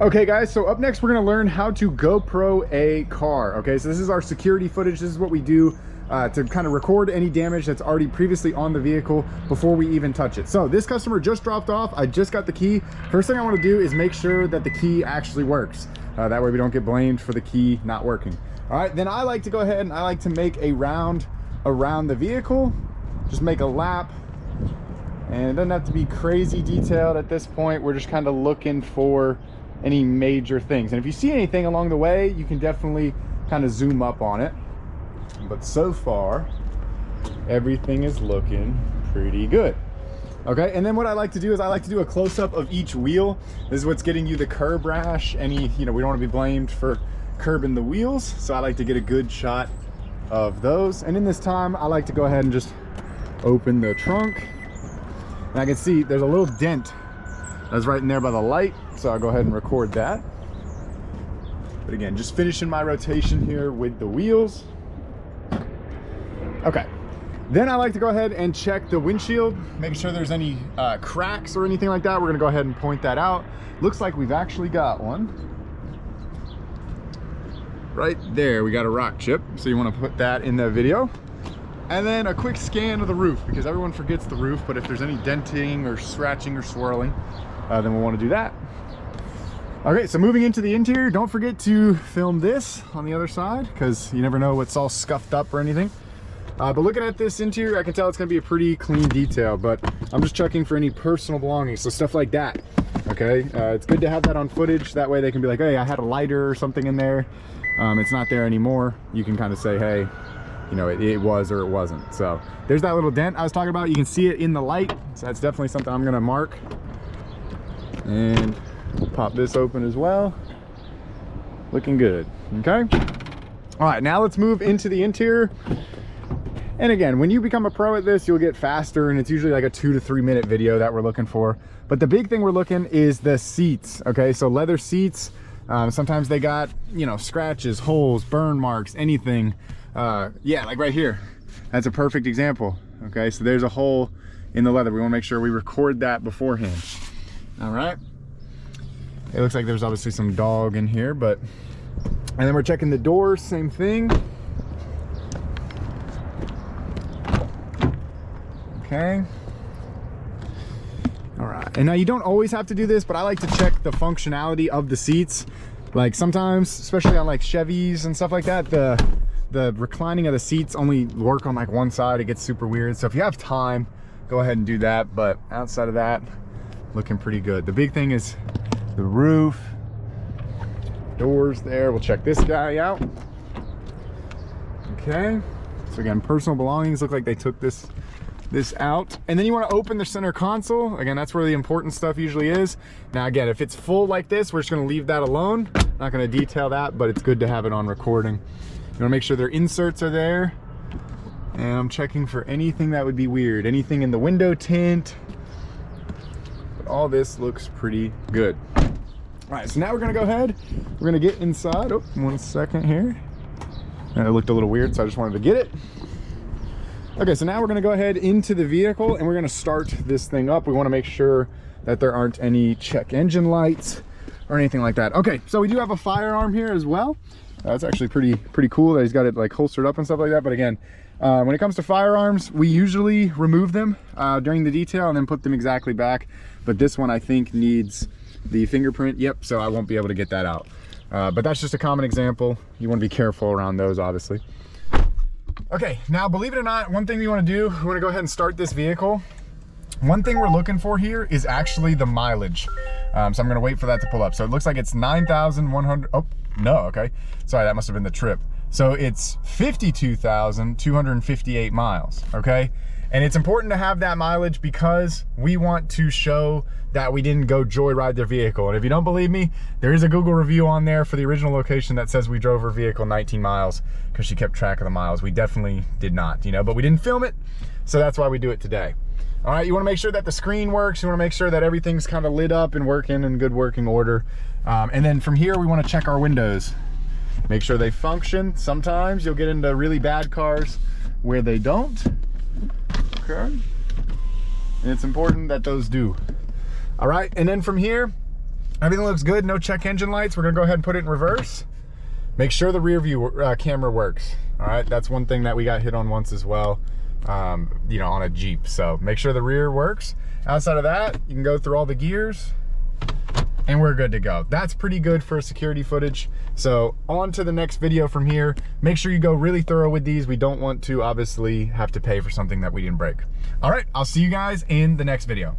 Okay guys, so up next we're gonna learn how to GoPro a car. Okay, so this is our security footage. This is what we do to kind of record any damage that's already previously on the vehicle before we even touch it. So this customer just dropped off. I just got the key. First thing I want to do is make sure that the key actually works. That way we don't get blamed for the key not working. All right, then I like to go ahead and I like to make a round around the vehicle. Just make a lap. And it doesn't have to be crazy detailed at this point. We're just kind of looking for any major things. And if you see anything along the way, you can definitely kind of zoom up on it. But so far, everything is looking pretty good. Okay, and then what I like to do is I like to do a close-up of each wheel. This is what's getting you the curb rash. We don't want to be blamed for curbing the wheels. So I like to get a good shot of those. And in this time, I like to go ahead and just open the trunk. And I can see there's a little dent that's right in there by the light. So I'll go ahead and record that. But again, just finishing my rotation here with the wheels. Okay, then I like to go ahead and check the windshield, make sure there's any cracks or anything like that. We're gonna go ahead and point that out. Looks like we've actually got one. Right there, we got a rock chip. So you wanna put that in the video. And then a quick scan of the roof, because everyone forgets the roof, but if there's any denting or scratching or swirling, then we'll wanna do that. Okay, so moving into the interior, don't forget to film this on the other side, because you never know what's all scuffed up or anything. But looking at this interior, I can tell it's gonna be a pretty clean detail, but I'm just checking for any personal belongings, so stuff like that, okay? It's good to have that on footage, that way they can be like, hey, I had a lighter or something in there. It's not there anymore. You can kind of say, hey, it was or it wasn't. So there's that little dent I was talking about. You can see it in the light, so that's definitely something I'm gonna mark. And pop this open as well. Looking good, okay? All right, now let's move into the interior. And again, when you become a pro at this, you'll get faster, and it's usually like a 2 to 3 minute video that we're looking for. But the big thing we're looking is the seats, okay? So leather seats, sometimes they got, scratches, holes, burn marks, anything. Yeah, like right here. That's a perfect example, okay? So there's a hole in the leather. We wanna make sure we record that beforehand. All right. It looks like there's obviously some dog in here, and then we're checking the doors, same thing. Okay. All right, and now you don't always have to do this, but I like to check the functionality of the seats. Like sometimes, especially on like Chevys and stuff like that, the reclining of the seats only work on like one side. It gets super weird. So if you have time, go ahead and do that. But outside of that, looking pretty good. The big thing is the roof, doors there. We'll check this guy out. Okay, so again, personal belongings, look like they took this out. And then you want to open the center console. Again, that's where the important stuff usually is. Now again, if it's full like this, we're just going to leave that alone. Not going to detail that, but it's good to have it on recording. You want to make sure their inserts are there. And I'm checking for anything that would be weird, anything in the window tint. But all this looks pretty good. All right, so now we're gonna go ahead. We're gonna get inside. Oh, 1 second here. And it looked a little weird, so I just wanted to get it. Okay, so now we're gonna go ahead into the vehicle and we're gonna start this thing up. We wanna make sure that there aren't any check engine lights or anything like that. Okay, so we do have a firearm here as well. That's actually pretty cool that he's got it like holstered up and stuff like that. But again, when it comes to firearms, we usually remove them during the detail and then put them exactly back. But this one I think needs the fingerprint. Yep, so I won't be able to get that out. But that's just a common example. You want to be careful around those, obviously. Okay, now believe it or not, one thing we want to do, we want to go ahead and start this vehicle. One thing we're looking for here is actually the mileage. So I'm going to wait for that to pull up. So it looks like it's 9,100. Oh, no, okay. Sorry, that must have been the trip. So it's 52,258 miles, okay? And it's important to have that mileage because we want to show that we didn't go joyride their vehicle. And if you don't believe me, there is a Google review on there for the original location that says we drove her vehicle 19 miles because she kept track of the miles. We definitely did not, but we didn't film it. So that's why we do it today. All right, you wanna make sure that the screen works. You wanna make sure that everything's kind of lit up and working in good working order. And then from here, we wanna check our windows. Make sure they function. Sometimes you'll get into really bad cars where they don't. Okay. And it's important that those do. All right, and then from here, Everything looks good, no check engine lights. We're gonna go ahead and put it in reverse. Make sure the rear view camera works. All right, that's one thing that we got hit on once as well, you know, on a Jeep. So make sure the rear works. Outside of that, you can go through all the gears and we're good to go. That's pretty good for security footage. So on to the next video from here. Make sure you go really thorough with these. We don't want to obviously have to pay for something that we didn't break. All right, I'll see you guys in the next video.